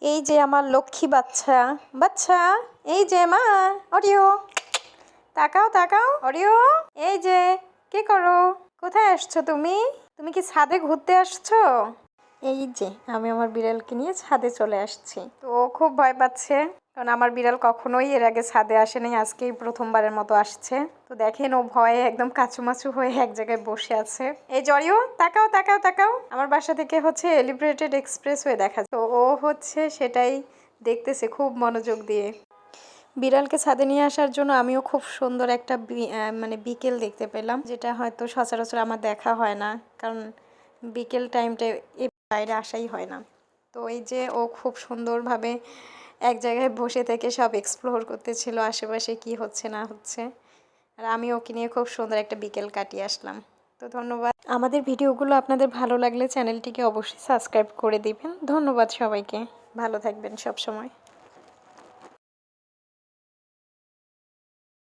এই যে আমার লক্ষ্মী বাচ্চা বাচ্চা, এই যে মা অরিও, তাকাও তাকাও অরিও, এই যে কি করো, কোথায় আসছো তুমি? তুমি কি ছাদে ঘুরতে আসছো? এই যে আমি আমার বিড়ালকে নিয়ে ছাদে চলে আসছি। তো ও খুব ভয় পাচ্ছে, কারণ আমার বিড়াল কখনোই এর আগে ছাদে আসেনি, আজকেই প্রথমবারের মতো আসছে। তো দেখেন ও ভয়ে একদম কাচুমাচু হয়ে এক জায়গায় বসে আছে। এই জরিও, তাকাও তাকাও তাকাও, আমার বাসা থেকে হচ্ছে এলিভেটেড এক্সপ্রেস হয়ে দেখা যায়। তো ও হচ্ছে সেটাই দেখতেছে খুব মনোযোগ দিয়ে। বিড়ালকে ছাদে নিয়ে আসার জন্য আমিও খুব সুন্দর একটা মানে বিকেল দেখতে পেলাম, যেটা হয়তো সচরাচর আমার দেখা হয় না, কারণ বিকেল টাইমটা বাইরে আসাই হয় না। তো এই যে ও খুব সুন্দরভাবে এক জায়গায় বসে থেকে সব এক্সপ্লোর করতেছিল আশেপাশে কি হচ্ছে না হচ্ছে, আর আমি ওকে নিয়ে খুব সুন্দর একটা বিকেল কাটিয়ে আসলাম। তো ধন্যবাদ। আমাদের ভিডিওগুলো আপনাদের ভালো লাগলে চ্যানেলটিকে অবশ্যই সাবস্ক্রাইব করে দিবেন। ধন্যবাদ সবাইকে, ভালো থাকবেন সব সময়।